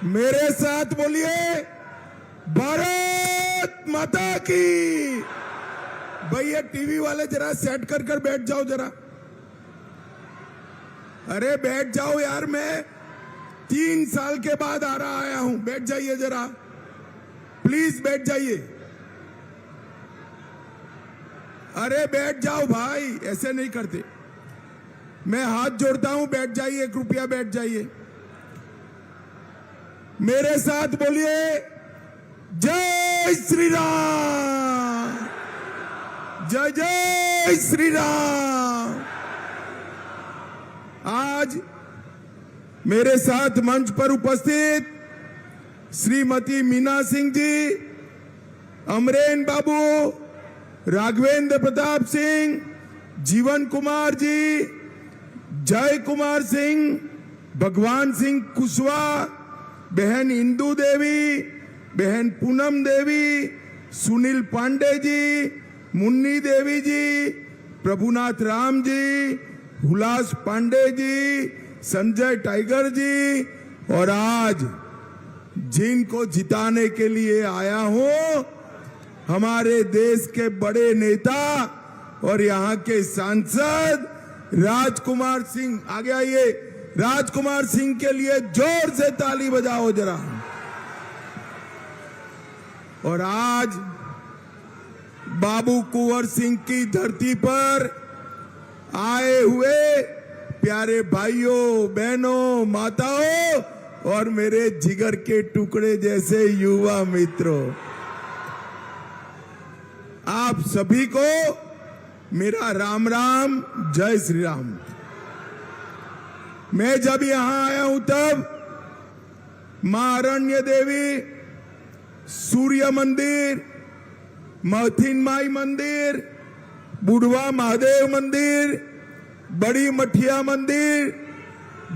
मेरे साथ बोलिए भारत माता की। भैया टीवी वाले जरा सेट कर बैठ जाओ जरा। अरे बैठ जाओ यार, मैं 3 साल के बाद आया हूं। बैठ जाइए जरा, प्लीज बैठ जाइए। अरे बैठ जाओ भाई, ऐसे नहीं करते। मैं हाथ जोड़ता हूं, बैठ जाइए, कृपया बैठ जाइए। मेरे साथ बोलिए जय श्री राम, जय जय श्री राम। आज मेरे साथ मंच पर उपस्थित श्रीमती मीना सिंह जी, अमरेन बाबू, राघवेंद्र प्रताप सिंह, जीवन कुमार जी, जय कुमार सिंह, भगवान सिंह कुशवाहा, बहन इंदू देवी, बहन पूनम देवी, सुनील पांडे जी, मुन्नी देवी जी, प्रभुनाथ राम जी, हुलास पांडे जी, संजय टाइगर जी, और आज जिनको जिताने के लिए आया हूं, हमारे देश के बड़े नेता और यहाँ के सांसद राजकुमार सिंह। आगे आइए, राजकुमार सिंह के लिए जोर से ताली बजाओ जरा। और आज बाबू कुंवर सिंह की धरती पर आए हुए प्यारे भाइयों, बहनों, माताओं और मेरे जिगर के टुकड़े जैसे युवा मित्रों, आप सभी को मेरा राम राम, जय श्री राम। मैं जब यहां आया हूं तब मां अरण्य देवी, सूर्य मंदिर, महथिन माई मंदिर, बुढ़वा महादेव मंदिर, बड़ी मठिया मंदिर,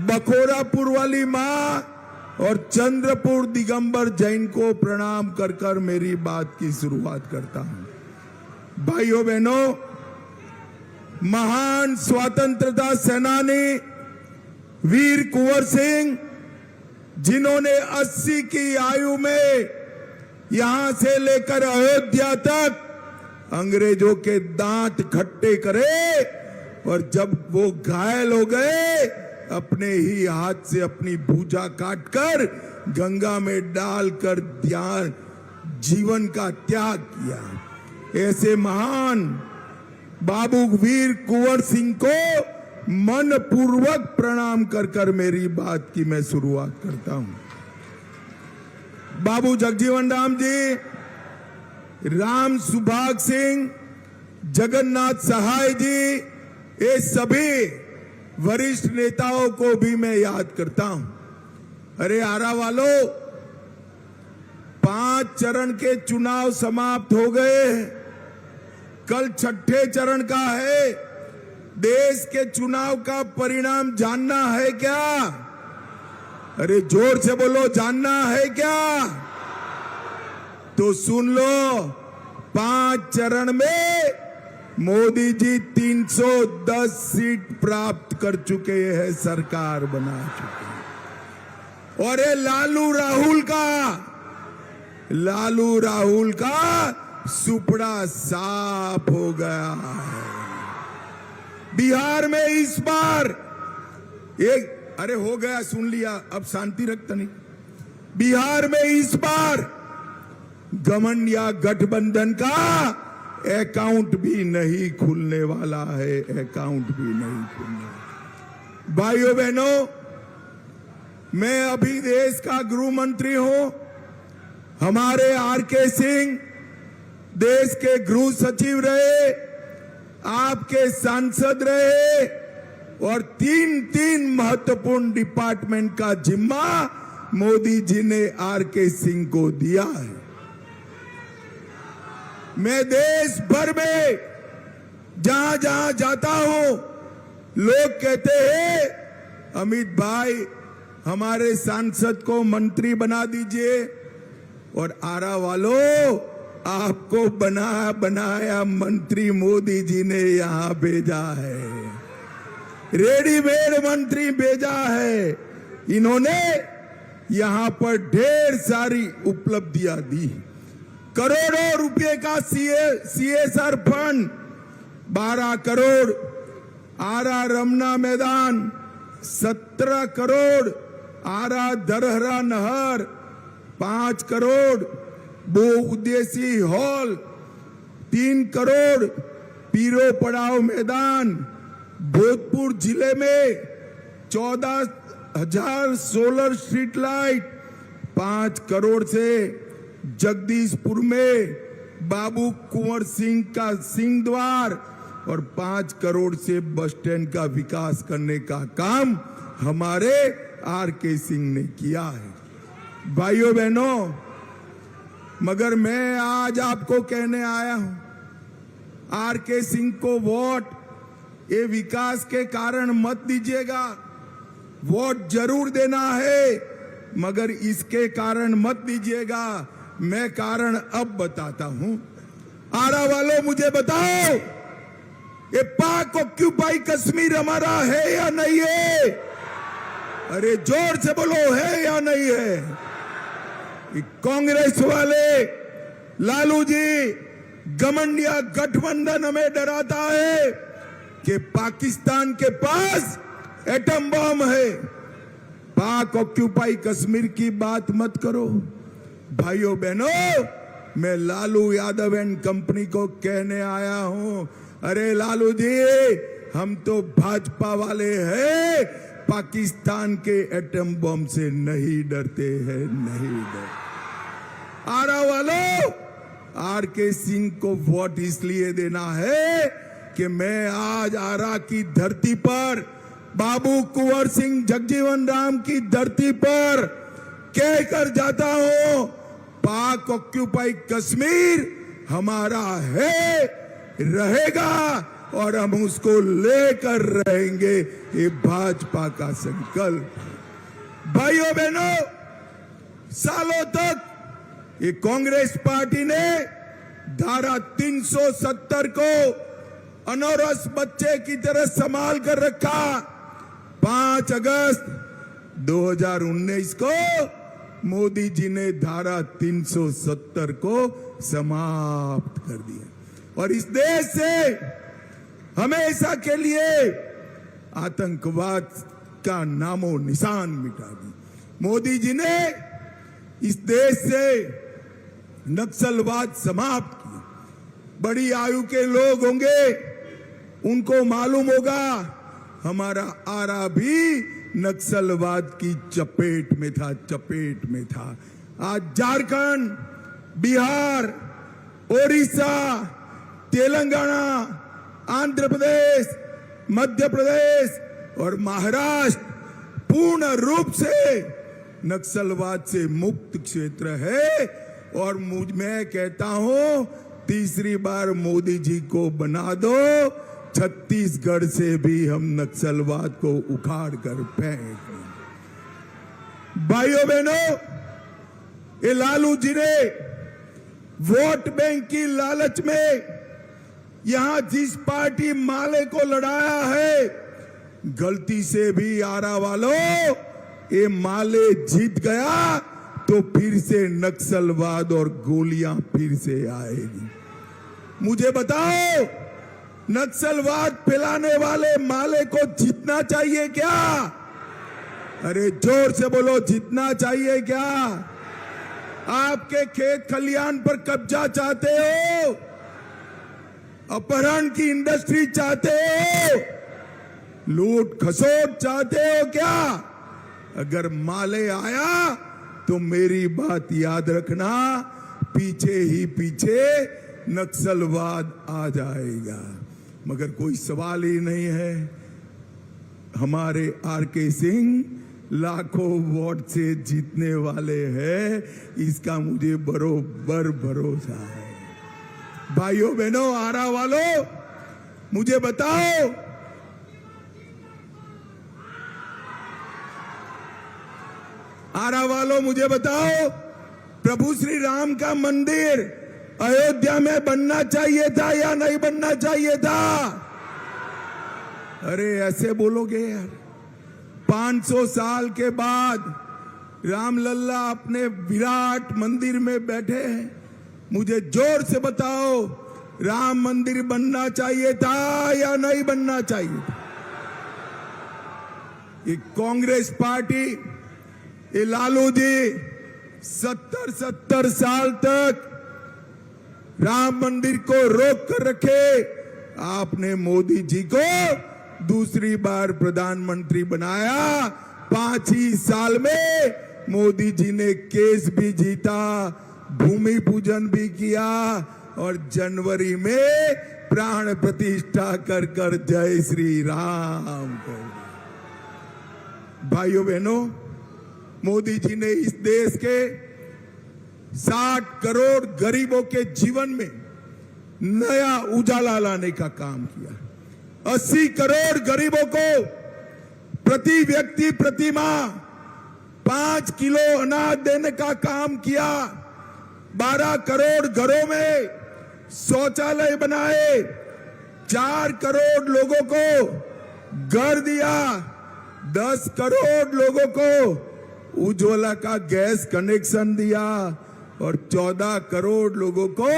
बखोरापुर वाली मां और चंद्रपुर दिगंबर जैन को प्रणाम कर मेरी बात की शुरुआत करता हूं। भाइयों बहनों, महान स्वतंत्रता सेनानी वीर कुंवर सिंह, जिन्होंने 80 की आयु में यहां से लेकर अयोध्या तक अंग्रेजों के दांत खट्टे करे, और जब वो घायल हो गए अपने ही हाथ से अपनी भुजा काटकर गंगा में डालकर जीवन का त्याग किया। ऐसे महान बाबू वीर कुंवर सिंह को मन पूर्वक प्रणाम कर मेरी बात की मैं शुरुआत करता हूं। बाबू जगजीवन राम जी, राम सुभाग सिंह, जगन्नाथ सहाय जी, ये सभी वरिष्ठ नेताओं को भी मैं याद करता हूं। अरे आरा वालों, 5 चरण के चुनाव समाप्त हो गए, कल 6ठे चरण का है। देश के चुनाव का परिणाम जानना है क्या? अरे जोर से बोलो, जानना है क्या? तो सुन लो, 5 चरण में मोदी जी 310 सीट प्राप्त कर चुके हैं, सरकार बना चुके हैं। और ये लालू राहुल का सुपड़ा साफ हो गया है। बिहार में इस बार एक, अरे हो गया, सुन लिया, अब शांति रखता नहीं। बिहार में इस बार गठबंधन या गठबंधन का अकाउंट भी नहीं खुलने वाला है, अकाउंट भी नहीं खुलने वाला। भाइयों बहनों, मैं अभी देश का गृह मंत्री हूं। हमारे आर.के. सिंह देश के गृह सचिव रहे, आपके सांसद रहे, और 3 महत्वपूर्ण डिपार्टमेंट का जिम्मा मोदी जी ने आर.के. सिंह को दिया है। मैं देश भर में जहां जहां जाता हूं, लोग कहते हैं अमित भाई हमारे सांसद को मंत्री बना दीजिए, और आरा वालों, आपको बनाया मंत्री मोदी जी ने यहां भेजा है, रेडीमेड मंत्री भेजा है। इन्होंने यहां पर ढेर सारी उपलब्धियां दी। करोड़ों रुपए का CSR फंड 12 करोड़, आरा रमना मैदान 17 करोड़, आरा दरहरा नहर 5 करोड़, बहुउद्देशीय हॉल 3 करोड़, पीरो पड़ाव मैदान, भोजपुर जिले में 14,000 सोलर स्ट्रीट लाइट 5 करोड़ से, जगदीशपुर में बाबू कुंवर सिंह का सिंह द्वार और 5 करोड़ से बस स्टैंड का विकास करने का काम हमारे RK सिंह ने किया है। भाइयों बहनों, मगर मैं आज आपको कहने आया हूं, RK सिंह को वोट ये विकास के कारण मत दीजिएगा। वोट जरूर देना है, मगर इसके कारण मत दीजिएगा। मैं कारण अब बताता हूं। आरा वालों, मुझे बताओ, ये पाक ऑक्यूपाई कश्मीर हमारा है या नहीं है? अरे जोर से बोलो, है या नहीं है? कांग्रेस वाले लालू जी गमंडिया गठबंधन हमें डराता है कि पाकिस्तान के पास एटम बम है। पाक ऑक्यूपाई कश्मीर की बात मत करो। भाइयों बहनों, मैं लालू यादव एंड कंपनी को कहने आया हूं, अरे लालू जी, हम तो भाजपा वाले हैं, पाकिस्तान के एटम बम से नहीं डरते हैं, नहीं डरते। आरा वालों, RK सिंह को वोट इसलिए देना है कि मैं आज आरा की धरती पर, बाबू कुंवर सिंह जगजीवन राम की धरती पर कहकर जाता हूं, पाक ऑक्यूपाई कश्मीर हमारा है, रहेगा और हम उसको लेकर रहेंगे। ये भाजपा का संकल्प। भाइयों बहनों, सालों तक ये कांग्रेस पार्टी ने धारा 370 को अनौरस बच्चे की तरह संभाल कर रखा। 5 अगस्त 2019 को मोदी जी ने धारा 370 को समाप्त कर दिया और इस देश से हमेशा के लिए आतंकवाद का नामो निशान मिटा दी। मोदी जी ने इस देश से नक्सलवाद समाप्त किया। बड़ी आयु के लोग होंगे, उनको मालूम होगा, हमारा आरा भी नक्सलवाद की चपेट में था, चपेट में था। आज झारखंड, बिहार, ओडिशा, तेलंगाना, आंध्र प्रदेश, मध्य प्रदेश और महाराष्ट्र पूर्ण रूप से नक्सलवाद से मुक्त क्षेत्र है। और मैं कहता हूं, तीसरी बार मोदी जी को बना दो, छत्तीसगढ़ से भी हम नक्सलवाद को उखाड़ कर फेंक दें। भाइयों बहनों, ये लालू जी ने वोट बैंक की लालच में यहां जिस पार्टी माले को लड़ाया है, गलती से भी आरा वालों, ये माले जीत गया तो फिर से नक्सलवाद और गोलियां फिर से आएगी। मुझे बताओ, नक्सलवाद फैलाने वाले माले को जीतना चाहिए क्या? अरे जोर से बोलो, जीतना चाहिए क्या? आपके खेत खलियान पर कब्जा चाहते हो? अपहरण की इंडस्ट्री चाहते हो? लूट खसोट चाहते हो क्या? अगर माले आया तो मेरी बात याद रखना, पीछे ही पीछे नक्सलवाद आ जाएगा। मगर कोई सवाल ही नहीं है, हमारे RK सिंह लाखों वोट से जीतने वाले हैं, इसका मुझे बरोबर भरोसा है। भाइयों बहनों, आरा वालों, मुझे बताओ, आरा वालों मुझे बताओ, प्रभु श्री राम का मंदिर अयोध्या में बनना चाहिए था या नहीं बनना चाहिए था? अरे ऐसे बोलोगे यार? 500 साल के बाद रामलल्ला अपने विराट मंदिर में बैठे हैं। मुझे जोर से बताओ, राम मंदिर बनना चाहिए था या नहीं बनना चाहिए था? ये कांग्रेस पार्टी, ये लालू जी 70 साल तक राम मंदिर को रोक कर रखे। आपने मोदी जी को दूसरी बार प्रधानमंत्री बनाया। 5 ही साल में मोदी जी ने केस भी जीता, भूमि पूजन भी किया और जनवरी में प्राण प्रतिष्ठा कर कर जय श्री राम कर। भाइयों बहनों, मोदी जी ने इस देश के 60 करोड़ गरीबों के जीवन में नया उजाला लाने का काम किया। 80 करोड़ गरीबों को प्रति व्यक्ति प्रति माह 5 किलो अनाज देने का काम किया। 12 करोड़ घरों में शौचालय बनाए। 4 करोड़ लोगों को घर दिया। 10 करोड़ लोगों को उज्ज्वला का गैस कनेक्शन दिया और 14 करोड़ लोगों को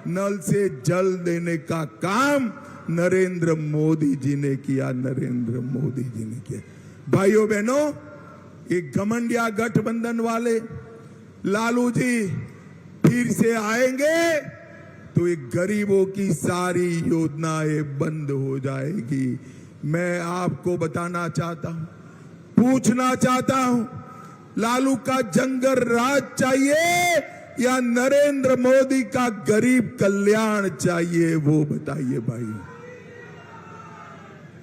नल से जल देने का काम नरेंद्र मोदी जी ने किया। नरेंद्र मोदी जी ने किया। भाइयों बहनों, एक घमंडिया गठबंधन वाले लालू जी फिर से आएंगे तो एक गरीबों की सारी योजनाएं बंद हो जाएगी। मैं आपको बताना चाहता हूं, पूछना चाहता हूं, लालू का जंगल राज चाहिए या नरेंद्र मोदी का गरीब कल्याण चाहिए? वो बताइए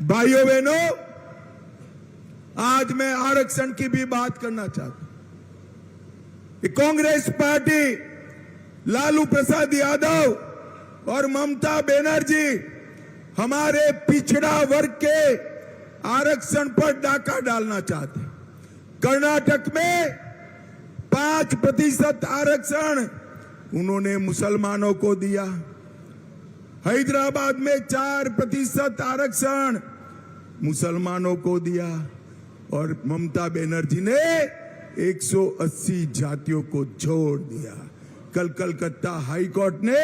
भाइयों बहनों। आज मैं आरक्षण की भी बात करना चाहता हूं। कांग्रेस पार्टी, लालू प्रसाद यादव और ममता बनर्जी हमारे पिछड़ा वर्ग के आरक्षण पर डाका डालना चाहते हैं। कर्नाटक में 5% आरक्षण उन्होंने मुसलमानों को दिया। हैदराबाद में 4% आरक्षण मुसलमानों को दिया और ममता बनर्जी ने 180 जातियों को छोड़ दिया। कल कलकत्ता हाई कोर्ट ने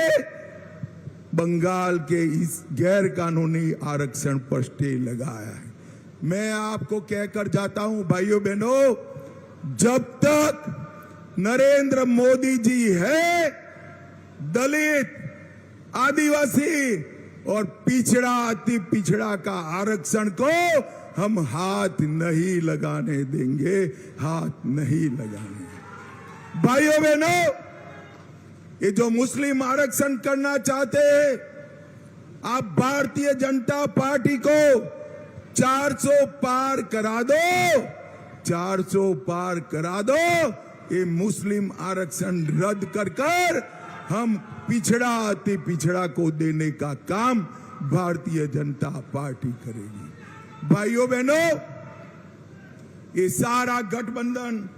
बंगाल के इस गैर कानूनी आरक्षण पर स्टे लगाया है। मैं आपको कहकर जाता हूं भाइयों बहनों, जब तक नरेंद्र मोदी जी है, दलित, आदिवासी और पिछड़ा अति पिछड़ा का आरक्षण को हम हाथ नहीं लगाने देंगे, हाथ नहीं लगाने। भाइयों बहनों, ये जो मुस्लिम आरक्षण करना चाहते हैं, आप भारतीय जनता पार्टी को 400 पार करा दो, 400 पार करा दो। ये मुस्लिम आरक्षण रद्द कर कर हम पिछड़ा अति पिछड़ा को देने का काम भारतीय जनता पार्टी करेगी। भाइयों बहनों, ये सारा गठबंधन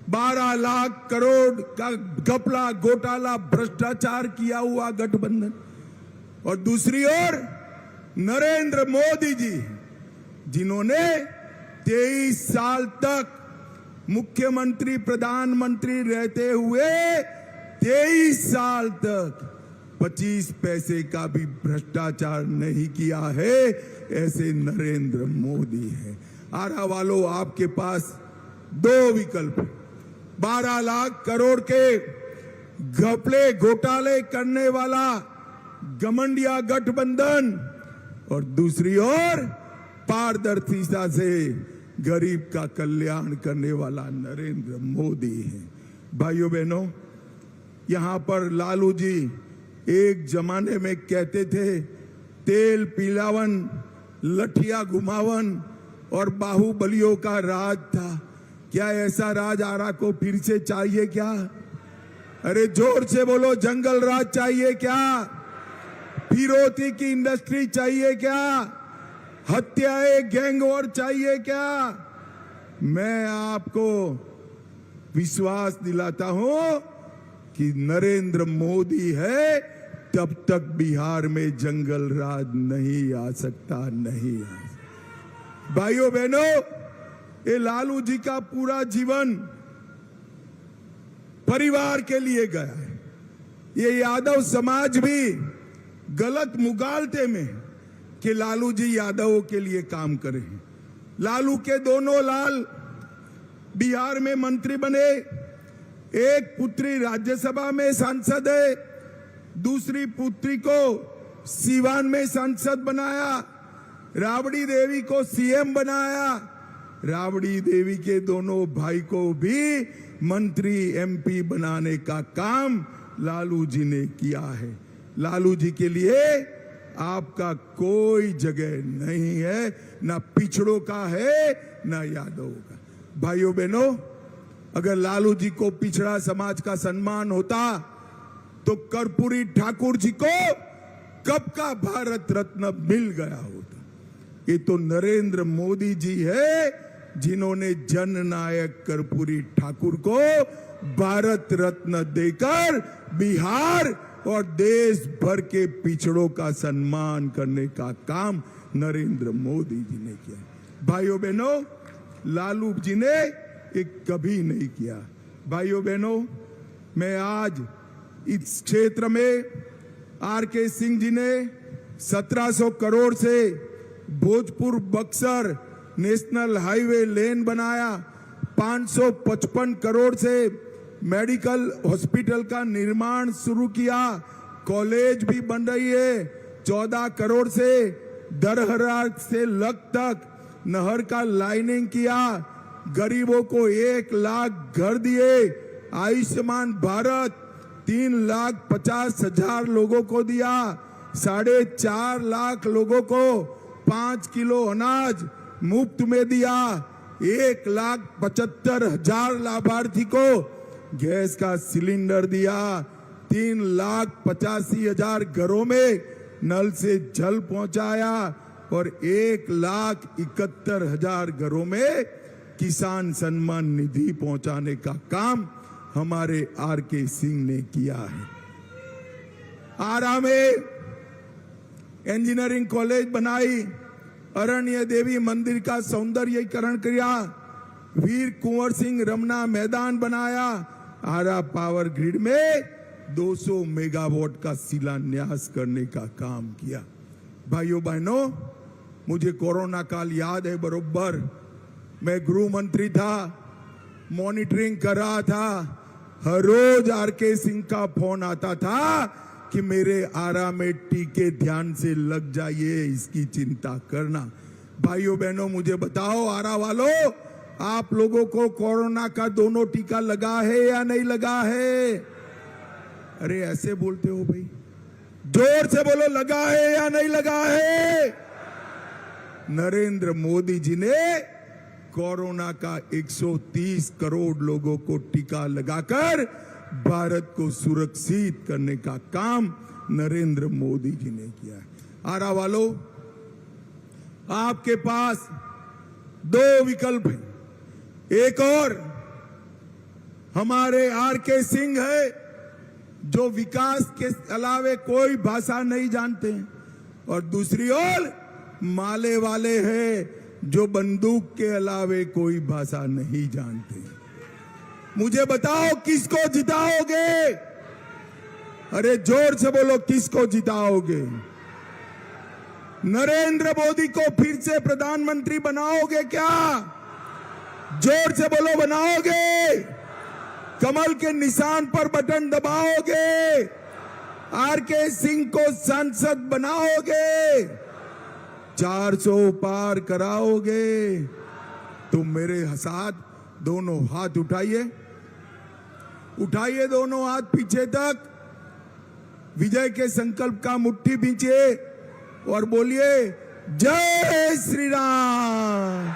12 लाख करोड़ का घपला, घोटाला, भ्रष्टाचार किया हुआ गठबंधन, और दूसरी ओर नरेंद्र मोदी जी जिन्होंने 23 साल तक मुख्यमंत्री प्रधानमंत्री रहते हुए 23 साल तक 25 पैसे का भी भ्रष्टाचार नहीं किया है, ऐसे नरेंद्र मोदी है। आरा वालों, आपके पास 2 विकल्प, 12 लाख करोड़ के घपले घोटाले करने वाला घमंडिया गठबंधन और दूसरी ओर पारदर्शिता से गरीब का कल्याण करने वाला नरेंद्र मोदी है। भाइयों बहनों, यहां पर लालू जी एक जमाने में कहते थे तेल पिलावन, लठिया घुमावन और बाहुबलियों का राज था। क्या ऐसा राज आरा को फिर से चाहिए क्या? अरे जोर से बोलो, जंगल राज चाहिए क्या? फिरौती की इंडस्ट्री चाहिए क्या? हत्याएं, गैंग वॉर चाहिए क्या? मैं आपको विश्वास दिलाता हूं कि नरेंद्र मोदी है, तब तक बिहार में जंगल राज नहीं आ सकता, नहीं आ सकता। भाइयों बहनों, ये लालू जी का पूरा जीवन परिवार के लिए गया है। ये यादव समाज भी गलत मुगालते में कि लालू जी यादवों के लिए काम करें। लालू के दोनों लाल बिहार में मंत्री बने, एक पुत्री राज्यसभा में सांसद है, दूसरी पुत्री को सीवान में सांसद बनाया, राबड़ी देवी को सीएम बनाया। राबड़ी देवी के दोनों भाई को भी मंत्री एमपी बनाने का काम लालू जी ने किया है। लालू जी के लिए आपका कोई जगह नहीं है, ना पिछड़ों का है ना यादवों का। भाइयों बहनों, अगर लालू जी को पिछड़ा समाज का सम्मान होता तो कर्पूरी ठाकुर जी को कब का भारत रत्न मिल गया होता। ये तो नरेंद्र मोदी जी है जिन्होंने जननायक कर्पूरी ठाकुर को भारत रत्न देकर बिहार और देश भर के पिछड़ों का सम्मान करने का काम नरेंद्र मोदी जी ने किया। भाइयों बहनों, लालू जी ने ये कभी नहीं किया। भाइयों बहनों, मैं आज इस क्षेत्र में आरके सिंह जी ने 1700 करोड़ से भोजपुर बक्सर नेशनल हाईवे लेन बनाया, 555 करोड़ से मेडिकल हॉस्पिटल का निर्माण शुरू किया, कॉलेज भी बन रही है, 14 करोड़ से दरहरा से लग तक नहर का लाइनिंग किया, गरीबों को 1 लाख घर दिए, आयुष्मान भारत 3,50,000 लोगों को दिया, 4.5 लाख लोगों को 5 किलो अनाज मुफ्त में दिया, 1,75,000 लाभार्थी को गैस का सिलेंडर दिया, 3,85,000 घरों में नल से जल पहुंचाया और 1,71,000 घरों में किसान सम्मान निधि पहुंचाने का काम हमारे आरके सिंह ने किया है। आरा में इंजीनियरिंग कॉलेज बनाई, अरण्य देवी मंदिर का सौंदर्यीकरण किया, वीर कुंवर सिंह रमना मैदान बनाया, आरा पावर ग्रिड में 200 मेगावाट का शिलान्यास करने का काम किया। भाइयों बहनों, मुझे कोरोना काल याद है बरोबर। मैं गृह मंत्री था, मॉनिटरिंग कर रहा था, हर रोज आरके सिंह का फोन आता था कि मेरे आरा में टीके ध्यान से लग जाइए, इसकी चिंता करना। भाइयों बहनों, मुझे बताओ आरा वालों, आप लोगों को कोरोना का दोनों टीका लगा है या नहीं लगा है? अरे ऐसे बोलते हो भाई, जोर से बोलो, लगा है या नहीं लगा है? नरेंद्र मोदी जी ने कोरोना का 130 करोड़ लोगों को टीका लगाकर भारत को सुरक्षित करने का काम नरेंद्र मोदी जी ने किया है। आरा वालों, आपके पास 2 विकल्प हैं। एक और हमारे आरके सिंह है जो विकास के अलावे कोई भाषा नहीं जानते हैं, और दूसरी ओर माले वाले हैं जो बंदूक के अलावे कोई भाषा नहीं जानते। मुझे बताओ किसको जिताओगे? अरे जोर से बोलो, किसको जिताओगे? नरेंद्र मोदी को फिर से प्रधानमंत्री बनाओगे क्या? जोर से बोलो, बनाओगे? कमल के निशान पर बटन दबाओगे? आरके सिंह को सांसद बनाओगे? 400 पार कराओगे? तो मेरे साथ दोनों हाथ उठाइए, उठाइए दोनों हाथ पीछे तक, विजय के संकल्प का मुट्ठी भींचिए और बोलिए, जय श्री राम,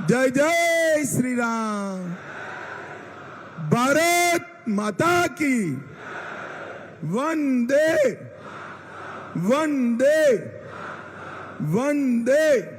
जय जय श्री राम, भारत माता की, वंदे वंदे वंदे।